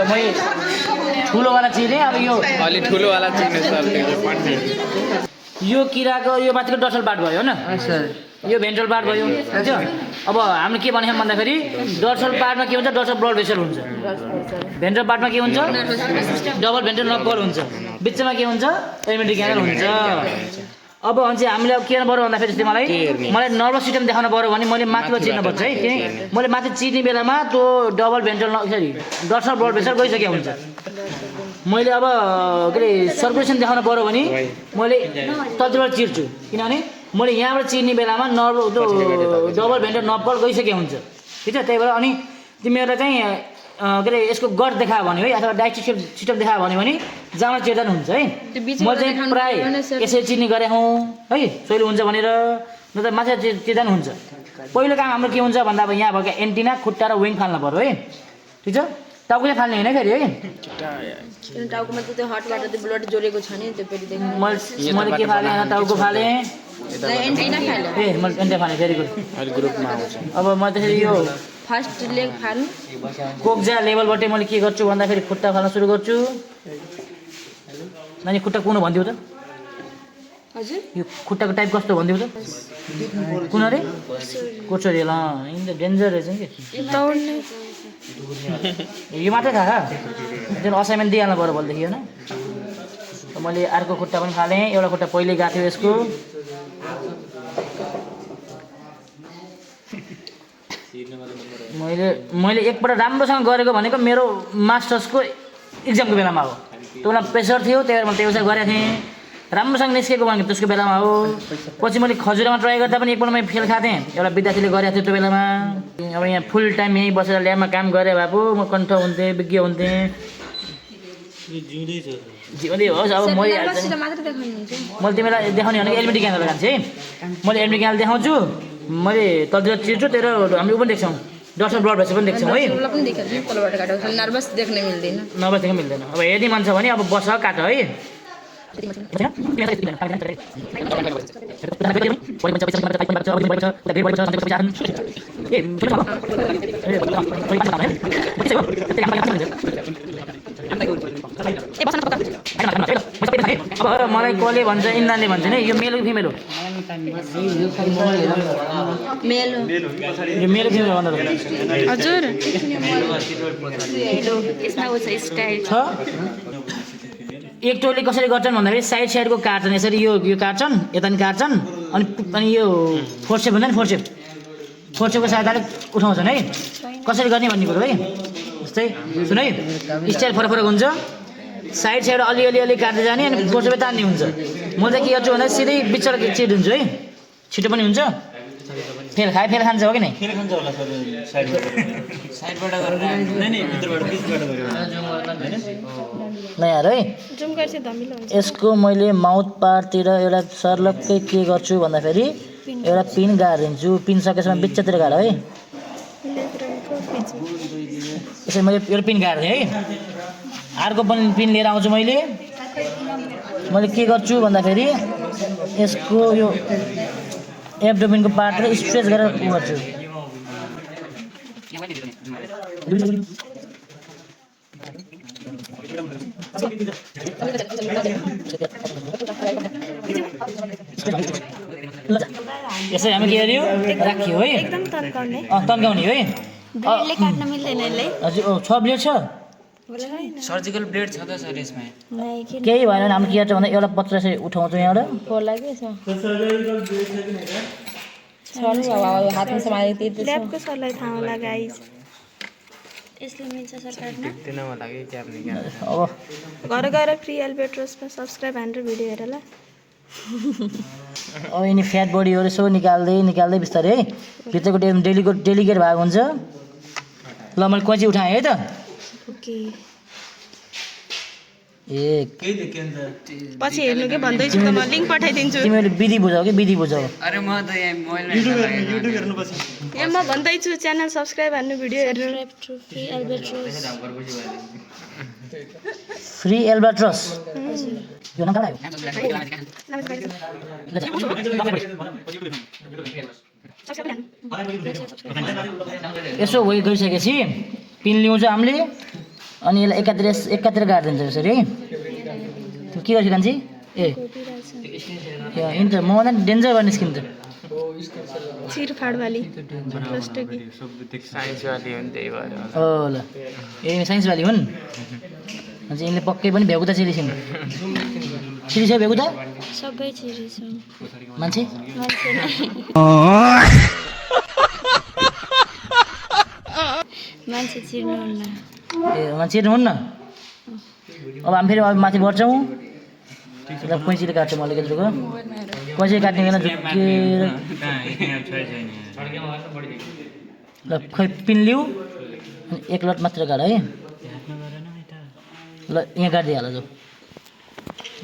मैं ठुलोवाला चिने अब यो अलि ठुलोवाला चिन्नु सर यो किराको यो माथिको डर्सल पार्ट भयो हैन सर यो भेन्ट्रल पार्ट भयो हैन अब हामीले के भनेछौँ भन्दाखेरि डर्सल पार्टमा के हुन्छ डर्सल ब्लड भेसल हुन्छ भेन्ट्रल पार्टमा के हुन्छ डबल भेन्ट्रल नर्भ बल हुन्छ बिचमा के हुन्छ एलिमेन्ट्री क्यानल हुन्छ अब अनि हामीले अब के गर्नु पर्यो भन्दाखेरि चाहिँ मलाई नर्भस सिस्टम देखाउनु पर्यो भने मैले माथिबाट चिर्नुपर्छ है किन मैले माथि चिर्ने बेलामा त्यो double ventral sorry dorsal blood vessel गइसकेको हुन्छ मैले अब के अरे सर्कुलेसन देखाउनु पर्यो भने मैले तलतिरबाट चिर्छु किनभने मैले यहाँबाट चिर्ने बेलामा नर्भ त्यो डबल भेन्ट्रल नर्भ बल गइसकेको हुन्छ ठिक छ त्यही भएर अनि तिमीहरूलाई चाहिँ के अरे यसको गट देखायो भने है अथवा डाइजेस्टिभ सिस्टम देखायो भने जहाँबाट चिर्दा हुन्छ है मैले चाहिँ प्रायः यसरी चिर्ने गरेँ हौँ है सहिलो हुन्छ भनेर न त माथि चिर्दा हुन्छ पहिलो काम हाम्रो के हुन्छ भन्दा अब यहाँ भएको एन्टिना खुट्टा र विङ फाल्नु पर्यो है ठिक छ टाउकोले फाल्ने होइन फेरि है टाउकोमा त्यो हटबाट त्यो ब्लड जोडेको छ नि त्यो फेरि देख्नु मैले के फालेँ टाउको फालेँ एन्टिना फाल्यो ए मैले एन्टिना फालेँ भेरी गुड अहिले ग्रुपमा आउँछ अब म त्यसरी यो फर्स्ट लेग फाल्नु कोक्जा लेभलबाट मैले के गर्छु भन्दाखेरि खुट्टा फाल्न सुरु गर्छु नानी खुट्टा कुन भनिदिउ त हजुर यो खुट्टाको टाइप कस्तो भनिदिउ त कुन अरे कोचरी ल यिनीहरू डेन्जर रहेछ नि दौड्ने यो मात्रै थाहा जुन असाइनमेन्ट दिइहाल्नु पऱ्यो भोलिदेखि होइन मैले अर्को खुट्टा पनि फालेँ एउटा खुट्टा पहिल्यै गएको थियो यसको मैले एकपल्ट राम्रोसँग गरेको भनेको मेरो मास्टर्सको इक्जामको बेलामा हो त्यो बेला प्रेसर थियो त्यही भएर मैले त्यो गरेको थिएँ राम्रोसँग निस्केको भनेको त्यसको बेलामा हो पछि मैले खजुरामा ट्राई गर्दा पनि एकपल्ट मैले फेल खाएको थिएँ एउटा विद्यार्थीले गरेको थियो त्यो बेलामा अब यहाँ फुल टाइम यहीँ बसेर ल्याबमा काम गरेँ भए पो म कण्ठ हुन्थेँ विज्ञ हुन्थेँ जिउँदै होस् अब मैले तिमीलाई देखाउने भनेको एलिमेन्ट्री क्यानल जान्छु है मैले एलिमेन्ट्री क्यानल देखाउँछु मैले तलतिर चिर्छु तेरो हामी ऊ पनि देख्छौँ डर्सल ब्लड भेसल पनि देख्छौँ है नर्भस देख्न मिल्दैन नर्भस देख्न मिल्दैन अब हेर्ने मन छ भने अब बस काट है अब मलाई कसले भन्छ इन्दानले भन्छ नि यो मेल हो फिमेल हो मेल यो मेल फिमेल भन्दा हजुर छ एक टोली कसरी गर्छन् भन्दाखेरि साइडको काट्छन् यसरी यो काट्छन् यता पनि काट्छन् अनि यो फोर्सेप हुन्छ नि फोर्सेपको सहायताले उठाउँछन् है कसरी गर्ने भन्ने कुरो है जस्तै सुन है स्टाइल फरक फरक हुन्छ साइड अलि काट्दै जाने अनि फोर्सेपै तान्ने हुन्छ म चाहिँ के गर्छु भन्दा सिधै बिचबाट चिरिदिन्छु है छिटो पनि हुन्छ फेल खान्छ हो कि नै ल यार है यसको मैले माउथ पार्टतिर एउटा सर्लक्कै के गर्छु भन्दाखेरि एउटा पिन गाडिदिन्छु पिन सकेसम्म बिचतिर गाड है यसरी मैले एउटा पिन गाडिदिएँ है अर्को पनि पिन लिएर आउँछु मैले के गर्छु भन्दाखेरि यसको यो एब्डोमेनको पार्टतिर स्ट्रेच गरेर गर्छु यसरी हामी के गर्यो राख्यो है एकदम तन्काउने तन्काउने है ब्लेडले काट्न मिल्दैन यसले हजुर छ ब्लेड छ सर्जिकल ब्लेड छ त सर यसमा केही भएन भने हामी के गर्छ भन्दा एउटा पत्र यसरी उठाउँछौँ यहाँबाट होला के हातमा समाएको ल्याबको सरलाई थाहा होला गाइस यसले मिल्छ सरकारमा देख्दैन होला कि क्याप निकाल्नु अब घर गएर फ्री एल्बेट्रोसमा सब्सक्राइब हानेर भिडियो हेर ल अब यिनी फ्याट बडीहरू यसो निकाल्दै बिस्तारै है भित्रको डेलिकेट भाग हुन्छ ल मैले कोची उठाएँ है त ओके ए पछि हेर्नु के भन्दैछु त म लिंक पठाइदिन्छु तिमीले विधि बुझाऊ कि विधि बुझाऊ अरे म त यहाँ मोबाइल युट्युब हेर्नुपर्छ ए म भन्दैछु च्यानल सब्सक्राइब हान्नु भिडियो हेर्नु फ्री एल्बेट्रोस फ्री एल्बेट्रोस यो नाम कहाँ यसो वेट गरिसकेपछि पिन ल्याउँछ हामीले अनि यसलाई एकातिर गाडिदिन्छ यसरी है त्यो के गर्छ कान्छी ए यिन त मभन्दा नि डेन्जर गर्ने स्किन त चिरफाड वाली साइन्स वाली हो नि त्यही भएर ल ए साइन्स वाली हुन् अनि यिनले पक्कै पनि भ्याउकुता छिरिसिन् छिरिसक्यो भ्याउकुता सबै चिरिछ मान्छे मान्छे चिर्नुहुन्न ए मान्छे चिर्नुहुन्न अब हामी फेरि अब माथि बढ्छौँ ल कैँचीले काट्छु मैले केत्रको कैँचीले काट्ने बेला झुक्किएर ल खै पिन लिऊ अनि एक लट मात्र काट है ल यहाँ काटिदिइहाल जो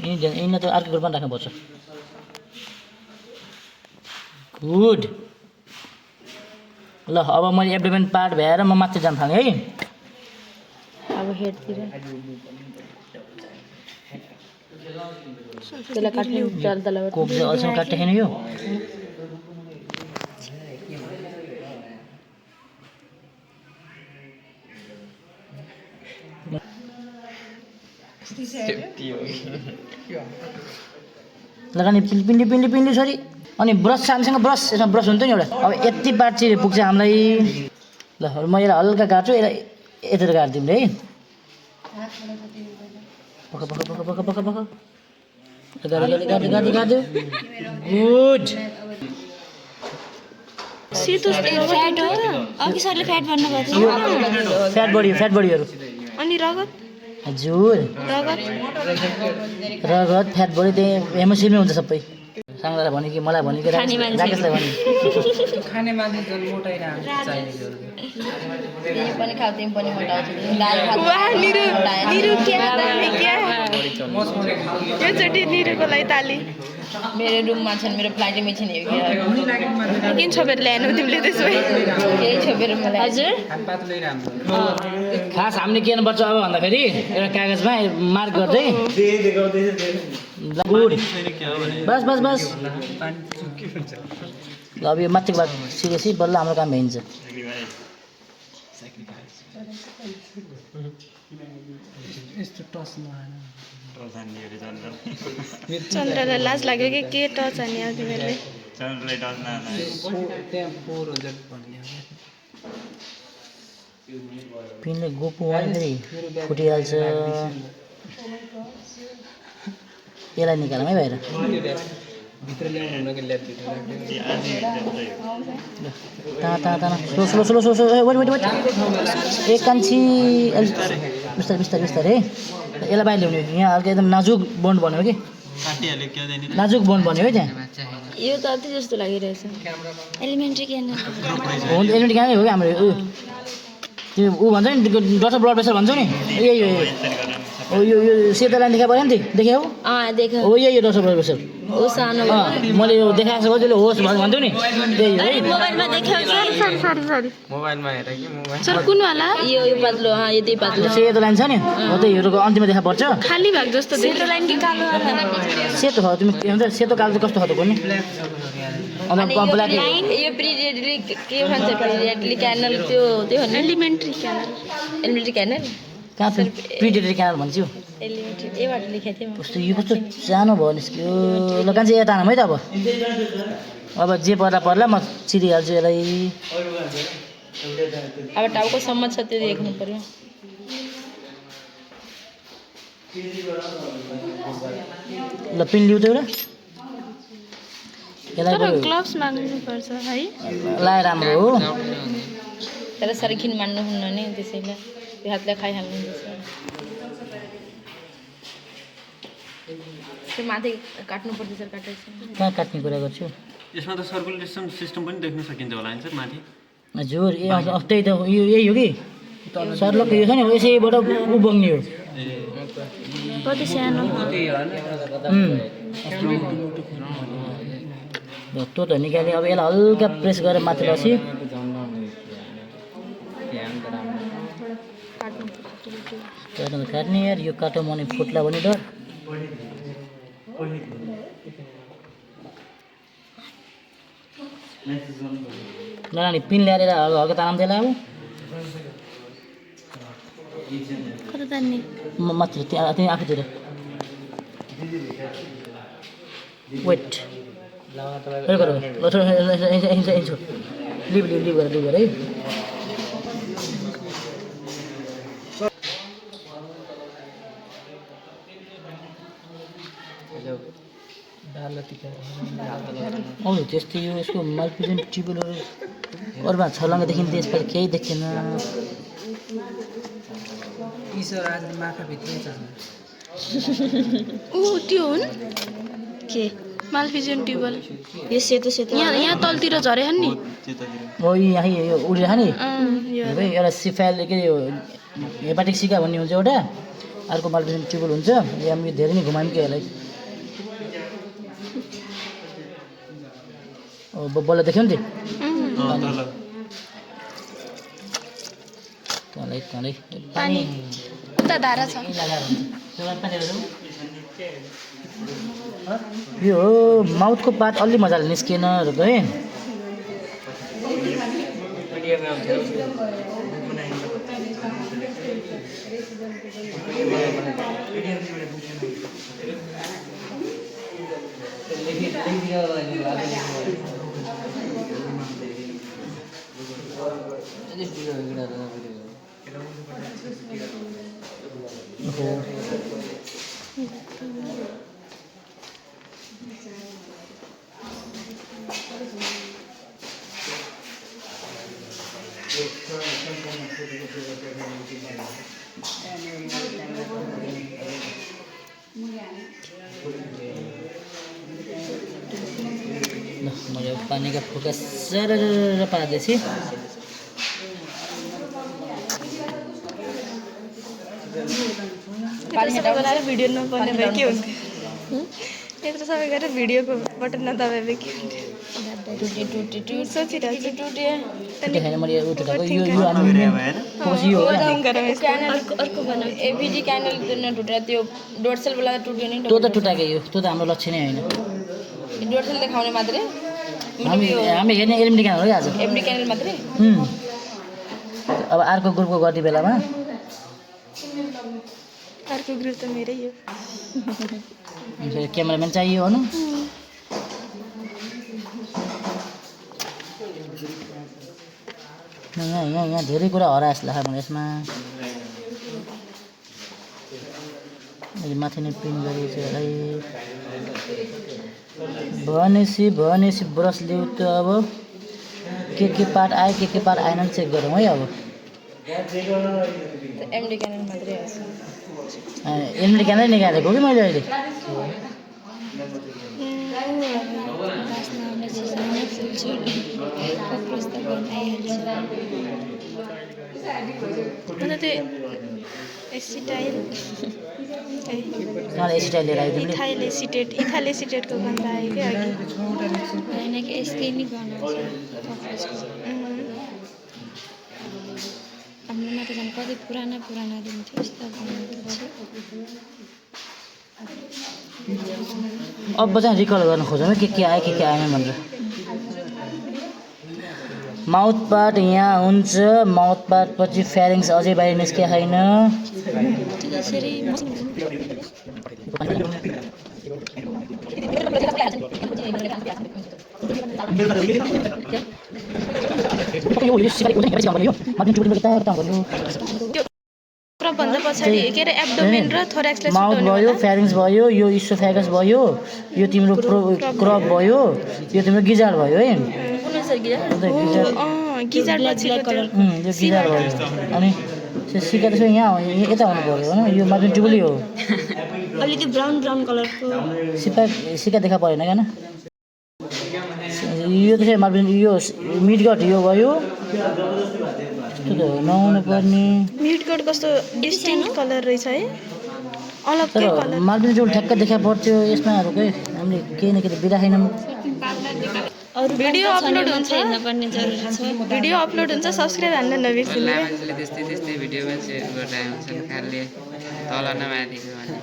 यहीँ त अर्को ग्रुपमा राख्नुपर्छ गुड ल अब मैले एब्डोमेन पार्ट भ्याएर म माथि जान थालेँ है अब हेडतिर त्यसलाई काट्ने चार तला कोक चाहिँ अझसम्म काट्दै छैन यो लगानी पिन्डी सरी अनि ब्रस हामीसँग ब्रस यसमा ब्रस हुन्छ नि एउटा अब यति पार्ट चाहिँ पुग्छ हामीलाई ल म यसलाई हल्का काट्छु यसलाई यतिर काटिदिउँ है पक गाड्यो गुड सेतो फ्याट हो अघि सरले फ्याट भन्नुभएको थियो फ्याट बडीहरू अनि रगत हजुर रगत फ्याट बडी त्यही हेमोसिलमै हुन्छ सबै साङ्लालाई भन्यो कि मलाई भन्यो कि राकेशलाई भन्यो खाने मान्छे झन् मोटाइ चाहिएको तिमी पनि खाऊ तिमी पनि मोटाउँछ दाल वाह निरु क्या दामी क्या योचोटि निरुको लागि ताली मेरो रुममा छन् मेरो फ्लाइटमै छन् यो किन छोपेर ल्याएनौ तिमीले त्यसो भए केही छोपेर मलाई हजुर खास हामीले के गर्नुपर्छ अब भन्दाखेरि एउटा कागजमा मार्क गर्दै गुड बस ल अब यो माथिको बात सिरियसली बल्ल हाम्रो काम भइन्छ चन्द्रलाई लाज लाग्यो कि के टच हाने अब तिमीहरूले पिनले गोपु वान्दै फुटिहाल्छ यसलाई निकालौँ है बाहिर स्लो वेट एक कान्छी बिस्तारै है यसलाई बाहिर ल्याउने यहाँ हल्का एकदम नाजुक बोन्ड बन्यो कि नाजुक बोन्ड बन्यो है त्यहाँ यो त अति जस्तो लागिरहेछ एलिमेन्ट्री क्यानर हो एलिमेन्ट कहाँ हो कि हाम्रो त्यो ऊ भन्छ नि डक्टर ब्लड प्रेसर भन्छौ नि यही हो यो सेतो लाइन देखा पऱ्यो नि देख्यौ देख हो यही डक्टर ब्लड प्रेसर ओ सानो मैले यो देखाएको छु त्यसले होस् भन्थ्यो नि त्यही हो है मोबाइलमा देख्यौ सरी मोबाइलमा हेर कि मोबाइल सर कुन वाला यो पातलो यति पातलो सेतो लाइन छ नि हो त्यो हिरोको अन्तिममा देखा पर्छ खाली भाग जस्तो सेतो लाइन कि कालो वाला सेतो हो तिमी के भन्छ सेतो कालो चाहिँ कस्तो खालको नि अन्त ब्ल्याक यो पिरियडली के भन्छ पिरियडली क्यानल त्यो हो नि एलिमेन्ट्री क्यानल कहाँ प्रिडेटरी क्यानल भन्छ यो एलिमेन्ट्री एबाट लेखेको थिएँ कस्तो यो कस्तो सानो भयो निस्क्यो ल कान्छी यता आनौँ है त अब जे पर्ला म चिरिहाल्छु यसलाई अब टाउको सम्म छ त्यो देख्नु पर्यो ल पिन लिउ त एउटा यसलाई तर ग्लोभ्स माग्नुपर्छ है लाए राम्रो हो तर सर्खिन मान्नुहुन्न नि त्यसैले त्यो हातले खाइहाल्नु त्यो माथि काट्नुपर्छ सर काटेछ कहाँ काट्ने कुरा गर्छु यसमा त सर्कुलेसन सिस्टम पनि देख्न सकिन्छ होला नि सर माथि हजुर ए त्यही त यो यही हो कि सर्लक यो छ नि यसैबाट उ बग्ने हो कति सानो त्यो त निकाल्यो अब यसलाई हल्का प्रेस गरेर माथि बसी काट्ने यार यो काटो भने फुट्ला भने डर नानी पिन ल्याएर हल्का तानाम त्यसलाई अब कता तान्ने माथि त्यहाँ त्यहाँ आफूतिर वेट लिभ गर है औ त्यस्तै यो यसको माइक्रोजन ट्युबलहरू अरूमा छर्लङ्ग देखिन्थ्यो यसपालि केही देखेन ईश्वर आज माखाभित्रै छ ऊ त्यो हुन् के मालफिजियन ट्युबल यो सेतो सेतो यहाँ तलतिर झरेछ नि हो यहाँ यो उडिरह नि यो है एउटा सिफाइल के यो हेपाटिक सिका भन्ने हुन्छ एउटा अर्को माल्टिजन ट्युबल हुन्छ हामी धेरै नै घुमायौँ कि यसलाई बल्ल देख्यो नि तँलाई पानी उता धारा छ यो माउथको पार्ट अलि मजाले निस्किएन है मैले पानीका फोका सरर पार्दैछु भिडियो नपर्ने भए के हुन्थ्यो यत्रो सबै गरेर भिडियोको बटन नदबाए भए के हुन्थ्यो सोचिरहेको छु अर्को भनौँ एभिडी क्यानल नटुटेर त्यो डोर्सलवाला टुट्यो नि त्यो त टुटाएको यो त्यो त हाम्रो लक्ष्य नै होइन डोर्सल देखाउने मात्रै हामी हेर्ने एलिमिनेट क्यानल हो आज एभिडी क्यानल मात्रै अब अर्को ग्रुपको गर्ने बेलामा अर्को ग्रुप त मेरै हो क्यामेराम्यान चाहियो भनौँ यहाँ धेरै कुरा हराए जस्तो लाग्छ मलाई यसमा मैले माथि नै प्रिन्ट गरेको छु भनेपछि ब्रस ल्याउ त अब के पार्ट आयो के पार्ट आएन नि चेक गरौँ है अब एमडी क्यानल मात्रै एमडी क्यानल निकालेको कि मैले अहिले अन्त त्यो एसिटाइल मलाई एसिटाइल लिएर आइदिनु इथाइल एसिटेटको गन्ध आयो क्या अघि होइन कि यसकै नि गर्नु हाम्रोमा त झन् कति पुराना दिन थियो यस्तो अब चाहिँ रिकल गर्न खोजौँ के आयो के आएन भनेर माउथ पार्ट यहाँ हुन्छ माउथ पार्ट पछि फ्यारिङ्स अझै बाहिर निस्किएको छैन भन्दा पछाडि के अरे एब्डोमेन र थोरेक्सलाई माउथ भयो फ्यारिङ्स भयो यो इसोफेगस भयो यो तिम्रो क्रप भयो यो तिम्रो गिजार्ड भयो है गिजार्ड यो गिजार्ड भयो अनि सिका त्यसो यहाँ यता हुनु पऱ्यो होइन यो मार्जिन ट्युबुली हो अलिकति ब्राउन कलरको सिका देखा परेन क्या यो त्यसै मार्जिन यो मिडगट यो भयो त्यस्तो त नहुनु पर्ने मिडगट कस्तो डिस्टिङ्क्ट कलर रहेछ है अलग्गै कलर मार्जिन ट्युबुल ठ्याक्क देखा पर्थ्यो यसमा खै हामीले केही न केही बिराखेनौँ भिडियो अपलोड हुन्छ सब्सक्राइब हान्न नबिर्सिनु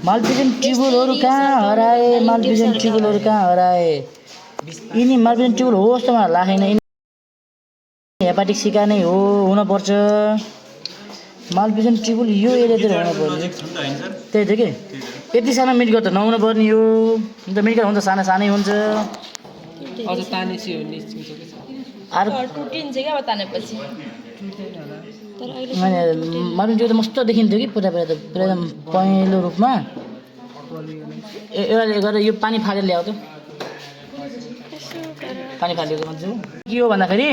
माल्टिभिजन ट्युबुलहरू कहाँ हराए यिनी माल्टिभिजन ट्युबुल हो जस्तो मलाई लागेन हेपाटिक सिका नै हो हुनपर्छ मालपिजन ट्युबल यो एरियातिर हुनुपर्ने छ नि त होइन सर त्यही थियो कि यति सानो मिडगट त नहुनु पर्ने यो अन्त मिडगट हुन्छ सानो सानै हुन्छ अझ तानेपछि हो निस्किन्छ कि अर्को टुटिन्छ क्या अब तानेपछि तर अहिले मालपिजन ट्युब त मस्तो देखिन्थ्यो कि पुरा पुरा त पुरा एकदम पहेँलो रूपमा एउटा गरेर यो पानी फालेर ल्याऊ त पानी फालेको मान्छे हो के हो भन्दाखेरि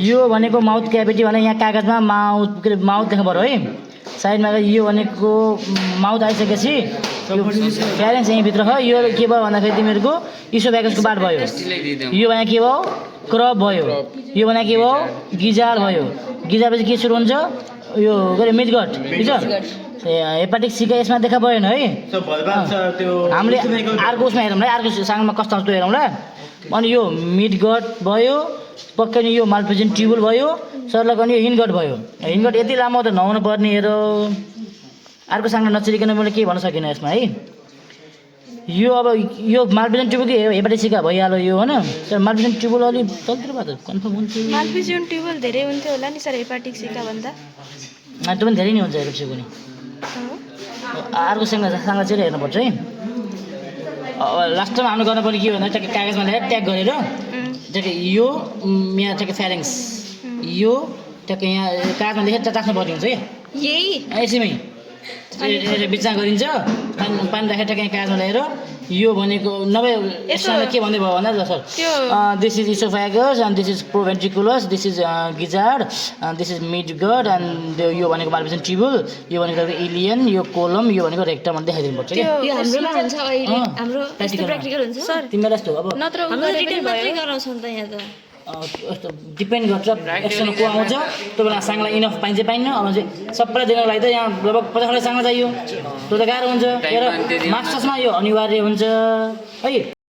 यो भनेको माउथ क्याभिटी भने यहाँ कागजमा माउथ के अरे माउथ देख्नु पऱ्यो है साइडमा यो भनेको माउथ आइसकेपछि यो फ्यारेन्स यहीँभित्र छ यो के भयो भन्दाखेरि तिमीहरूको इसोफेगसको बाट भयो यो भने के भयो क्रप भयो यो भने के भयो गिजार भयो गिजारपछि के सुरु हुन्छ यो के अरे मिडगट ठिक छ हेपाटिक सीका यसमा देखा परेन है हामीले अर्को उसमा हेरौँ है अर्को साङमा कस्तो कस्तो हेरौँ ल अनि यो मिडगट भयो पक्कै नि यो मालपिजन ट्युबल भयो सरलाई पनि यो हिनगट भयो हिनगट यति लामो त नहुनु पर्ने हेर अर्को साङलाई नचिरिकन मैले केही भन्न सकिनँ यसमा है यो अब यो मालपिजन ट्युबल कि हेपाटिक सीका भइहाल्यो यो होइन तर मालपिजन ट्युबल अलिक तलतिर भए त कन्फर्म हुन्थ्यो मालपिजन ट्युबल धेरै हुन्थ्यो होला नि सर हेपाटिक सिका भन्दा त्यो पनि धेरै नै हुन्छ हेरेपछि पनि अर्को साङलाई चाहिँ हेर्नुपर्छ है लास्टमा हाम्रो गर्नुपर्ने के भन्दा ट्याक्कै कागजमा ल्याएर ट्याग गरेर ट्याक्कै यो यहाँ ट्याक्कै फ्यारेन्स यो ट्याक्कै यहाँ कागजमा लेखेर राख्नुपर्ने हुन्छ है यही यसैमै बिचमा गरिन्छ पानी राखेर ट्याक्कै कागजमा ल्याएर यो भनेको नभए यसमा के भन्दै भयो भन्दा sir this is oesophagus and this is proventriculus this is gizzard this is midgut and यो भनेको मालपिजन ट्युबल यो भनेको इलियन यो कोलम यो भनेको रेक्टम भन्ने देखाइदिनु पर्छ क्या यो हाम्रोमा हुन्छ अहिले हाम्रो यस्तो प्र्याक्टिकल हुन्छ सर तिमीलाई यस्तो अब नत्र हाम्रो रिटर्न मात्रै गराउँछौँ त यहाँ त यस्तो डिपेन्ड गर्छ एक्सनमा को आउँछ त्यो बेला साङलाई इनफ पाइन्छ पाइन्न अब चाहिँ सबैलाई दिनको लागि त यहाँ लगभग 50 साङलाई चाहियो त्यो त गाह्रो हुन्छ मास्टर्समा यो अनिवार्य हुन्छ है